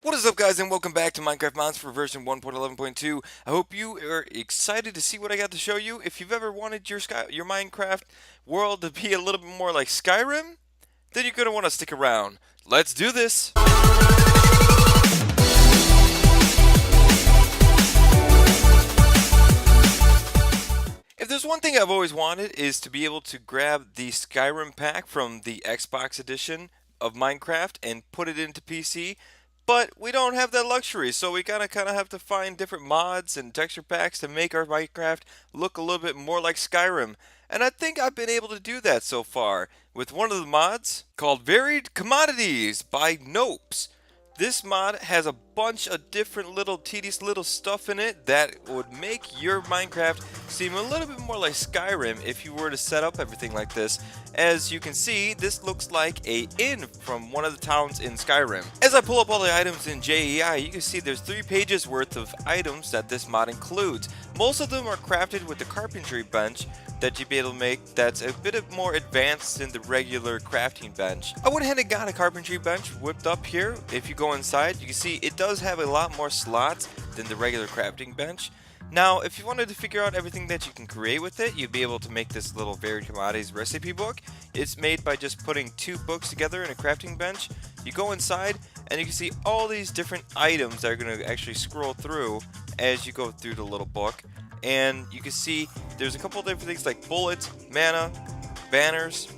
What is up, guys, and welcome back to Minecraft Mods for version 1.11.2. I hope you are excited to see what I got to show you. If you've ever wanted your Minecraft world to be a little bit more like Skyrim, then you're going to want to stick around. Let's do this! If there's one thing I've always wanted is to be able to grab the Skyrim pack from the Xbox edition of Minecraft and put it into PC. But we don't have that luxury, so we kind of have to find different mods and texture packs to make our Minecraft look a little bit more like Skyrim. And I think I've been able to do that so far with one of the mods called Varied Commodities by Knopes. This mod has a bunch of different little tedious little stuff in it that would make your Minecraft seem a little bit more like Skyrim if you were to set up everything like this. As you can see, this looks like a inn from one of the towns in Skyrim. As I pull up all the items in JEI, you can see there's 3 pages worth of items that this mod includes. Most of them are crafted with the carpentry bench that you'd be able to make that's a bit more advanced than the regular crafting bench. I went ahead and got a carpentry bench whipped up here. If you go inside, you can see it does have a lot more slots than the regular crafting bench. Now, if you wanted to figure out everything that you can create with it, you'd be able to make this little Varied Commodities recipe book. It's made by just putting 2 books together in a crafting bench. You go inside and you can see all these different items that are going to actually scroll through as you go through the little book. And you can see there's a couple of different things like bullets, mana, banners,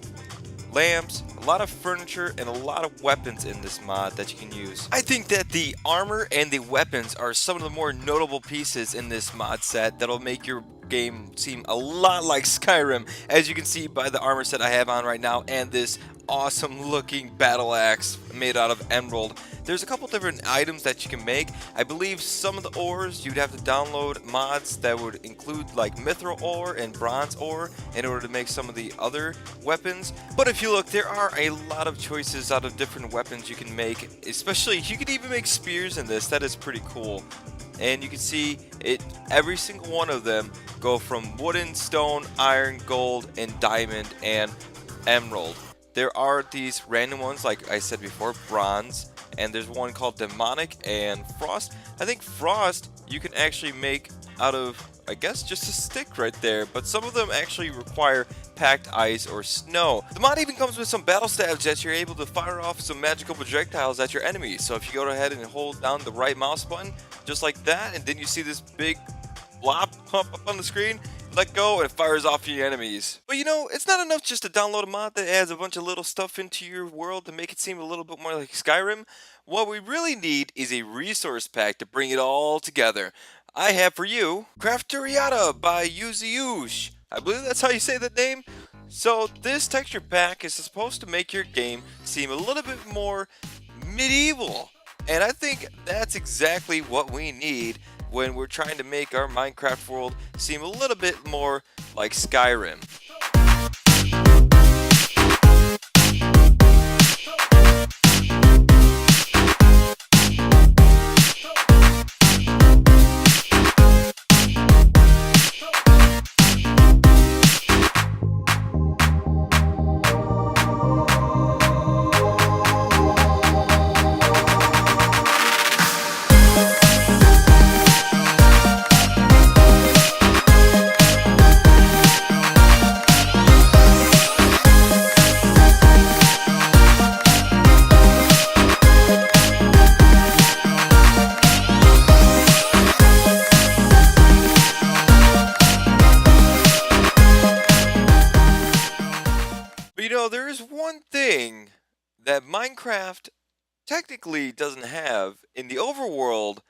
lamps, a lot of furniture, and a lot of weapons in this mod that you can use. I think that the armor and the weapons are some of the more notable pieces in this mod set that'll make your game seem a lot like Skyrim, as you can see by the armor set I have on right now and this awesome looking battle axe made out of emerald. There's a couple different items that you can make. I believe some of the ores you'd have to download mods that would include like mithril ore and bronze ore in order to make some of the other weapons. But if you look, there are a lot of choices out of different weapons you can make. Especially, you can even make spears in this. That is pretty cool. And you can see it, every single one of them go from wooden, stone, iron, gold, and diamond, and emerald. There are these random ones, like I said before, bronze, and there's one called demonic and frost. I think frost you can actually make out of, I guess, just a stick right there, but some of them actually require packed ice or snow. The mod even comes with some battle stabs that you're able to fire off some magical projectiles at your enemies. So if you go ahead and hold down the right mouse button, just like that, and then you see this big blob pump up on the screen, let go and it fires off your enemies. But you know, it's not enough just to download a mod that adds a bunch of little stuff into your world to make it seem a little bit more like Skyrim. What we really need is a resource pack to bring it all together. I have for you Crafteriata by Yuziush. I believe that's how you say that name. So this texture pack is supposed to make your game seem a little bit more medieval. And I think that's exactly what we need when we're trying to make our Minecraft world seem a little bit more like Skyrim. You know, there is one thing that Minecraft technically doesn't have in the overworld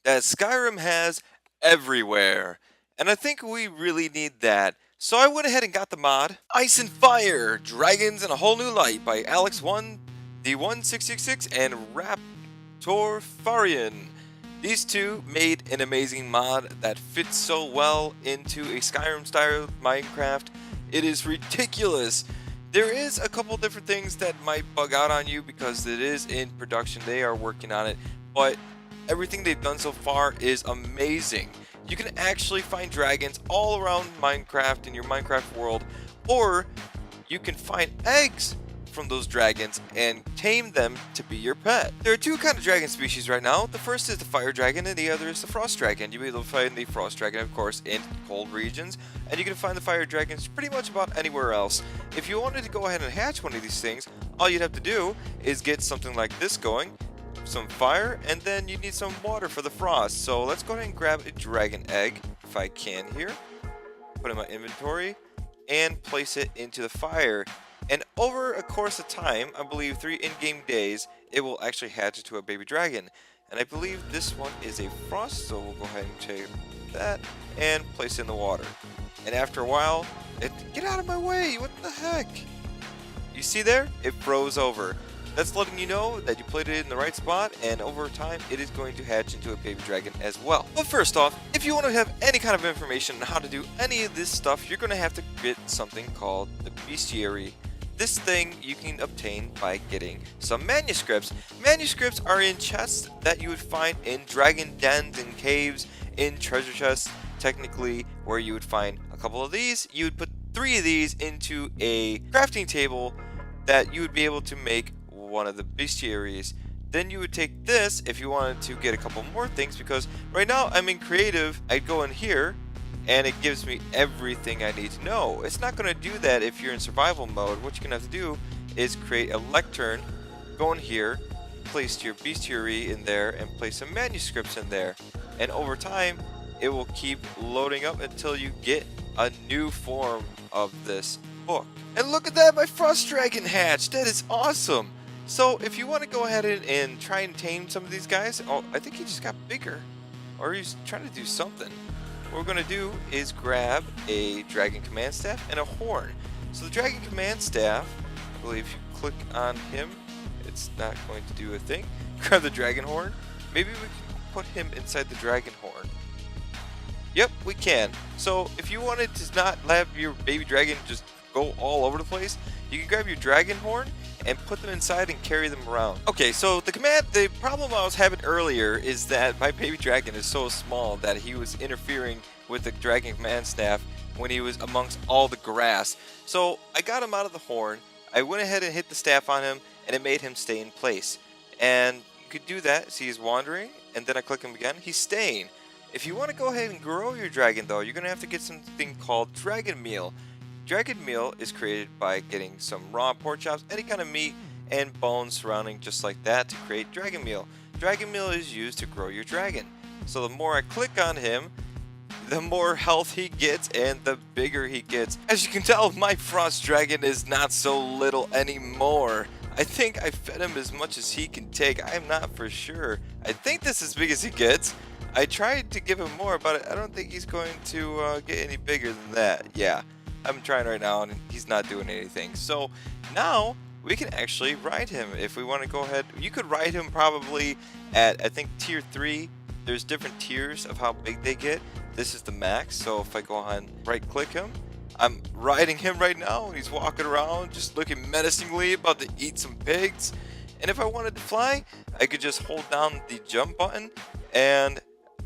that Skyrim has everywhere. And I think we really need that. So I went ahead and got the mod Ice and Fire, Dragons in a Whole New Light by Alex1, D1666, and Raptorfarian. These two made an amazing mod that fits so well into a Skyrim style Minecraft. It is ridiculous. There is a couple different things that might bug out on you because it is in production. They are working on it, but everything they've done so far is amazing. You can actually find dragons all around Minecraft in your Minecraft world, or you can find eggs from those dragons and tame them to be your pet. There are two kind of dragon species right now. The first is the fire dragon and the other is the frost dragon. You'll be able to find the frost dragon, of course, in cold regions, and you can find the fire dragons pretty much about anywhere else. If you wanted to go ahead and hatch one of these things, all you'd have to do is get something like this going, some fire, and then you need some water for the frost. So let's go ahead and grab a dragon egg, if I can here, put it in my inventory, and place it into the fire. And over a course of time, I believe 3 in-game days, it will actually hatch into a baby dragon. And I believe this one is a frost, so we'll go ahead and take that and place it in the water. And after a while, get out of my way, what the heck? You see there? It froze over. That's letting you know that you played it in the right spot, and over time it is going to hatch into a baby dragon as well. But first off, if you want to have any kind of information on how to do any of this stuff, you're going to have to get something called the Bestiary. This thing you can obtain by getting some manuscripts. Manuscripts are in chests that you would find in dragon dens and caves, in treasure chests, technically, where you would find a couple of these. You would put 3 of these into a crafting table that you would be able to make one of the bestiaries. Then you would take this if you wanted to get a couple more things, because right now I'm in creative. I'd go in here and it gives me everything I need to know. It's not going to do that if you're in survival mode. What you're going to have to do is create a lectern, go in here, place your bestiary in there, and place some manuscripts in there, and over time it will keep loading up until you get a new form of this book. And look at that, my frost dragon hatched. That is awesome. So if you want to go ahead and try and tame some of these guys, oh, I think he just got bigger, or he's trying to do something. What we're going to do is grab a dragon command staff and a horn. So the dragon command staff, I believe if you click on him, it's not going to do a thing. Grab the dragon horn. Maybe we can put him inside the dragon horn. Yep, we can. So if you wanted to not have your baby dragon just go all over the place, you can grab your dragon horn and put them inside and carry them around. Okay, so the problem I was having earlier is that my baby dragon is so small that he was interfering with the dragon command staff when he was amongst all the grass. So I got him out of the horn, I went ahead and hit the staff on him, and it made him stay in place. And you could do that, see he's wandering, and then I click him again, he's staying. If you want to go ahead and grow your dragon though, you're going to have to get something called dragon meal. Dragon meal is created by getting some raw pork chops, any kind of meat, and bones surrounding just like that to create dragon meal. Dragon meal is used to grow your dragon. So the more I click on him, the more health he gets and the bigger he gets. As you can tell, my frost dragon is not so little anymore. I think I fed him as much as he can take. I am not for sure. I think this is as big as he gets. I tried to give him more, but I don't think he's going to get any bigger than that. Yeah. I'm trying right now and he's not doing anything. So now we can actually ride him if we want to go ahead. You could ride him probably at, I think, tier 3. There's different tiers of how big they get. This is the max. So if I go on right click him, I'm riding him right now and he's walking around just looking menacingly, about to eat some pigs. And if I wanted to fly, I could just hold down the jump button and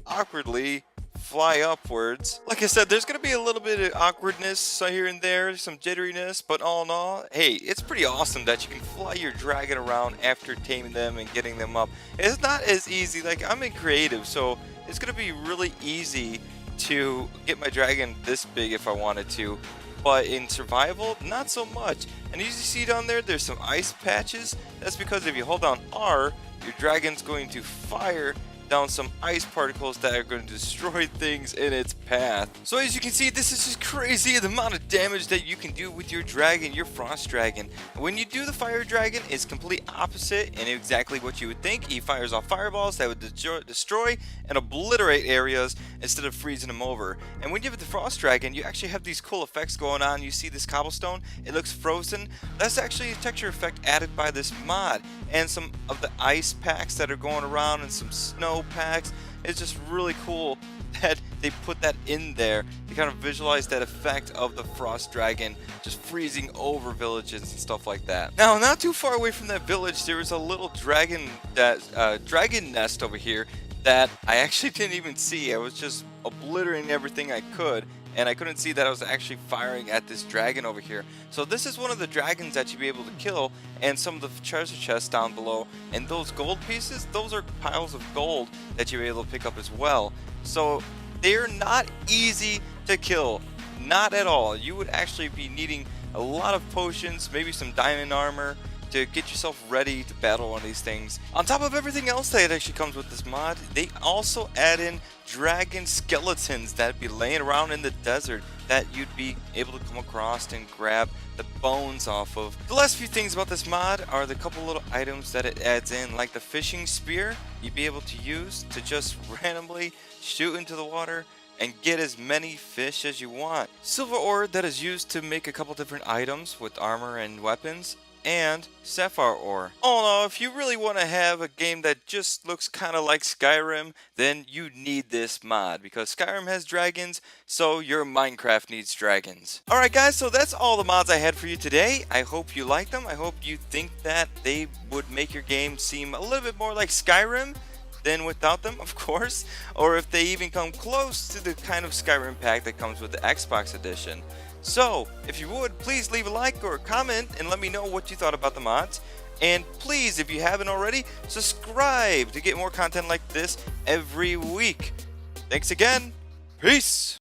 awkwardly fly upwards. Like I said, there's going to be a little bit of awkwardness here and there, some jitteriness, but all in all, hey, it's pretty awesome that you can fly your dragon around after taming them and getting them up. It's not as easy, like I'm in creative, so it's going to be really easy to get my dragon this big if I wanted to, but in survival, not so much. And as you see down there, there's some ice patches. That's because if you hold down R, your dragon's going to fire down some ice particles that are going to destroy things in its path. So as you can see, this is just crazy, the amount of damage that you can do with your dragon, your frost dragon. When you do the fire dragon, it's complete opposite and exactly what you would think. He fires off fireballs that would destroy and obliterate areas instead of freezing them over. And when you have the frost dragon, you actually have these cool effects going on. You see this cobblestone, it looks frozen. That's actually a texture effect added by this mod, and some of the ice packs that are going around and some snow packs. It's just really cool that they put that in there to kind of visualize that effect of the frost dragon just freezing over villages and stuff like that. Now, not too far away from that village, there was a little dragon nest over here that I actually didn't even see. I was just obliterating everything I could, and I couldn't see that I was actually firing at this dragon over here. So this is one of the dragons that you'll be able to kill, and some of the treasure chests down below. And those gold pieces, those are piles of gold that you'll be able to pick up as well. So they're not easy to kill, not at all. You would actually be needing a lot of potions, maybe some diamond armor, to get yourself ready to battle one of these things. On top of everything else that actually comes with this mod, they also add in dragon skeletons that'd be laying around in the desert that you'd be able to come across and grab the bones off of. The last few things about this mod are the couple little items that it adds in, like the fishing spear you'd be able to use to just randomly shoot into the water and get as many fish as you want. Silver ore that is used to make a couple different items with armor and weapons, and sapphire ore. Oh no, if you really want to have a game that just looks kind of like Skyrim, then you need this mod, because Skyrim has dragons, so your Minecraft needs dragons. Alright guys, so that's all the mods I had for you today. I hope you liked them. I hope you think that they would make your game seem a little bit more like Skyrim than without them, of course, or if they even come close to the kind of Skyrim pack that comes with the Xbox edition. So, if you would, please leave a like or a comment and let me know what you thought about the mods. And please, if you haven't already, subscribe to get more content like this every week. Thanks again. Peace!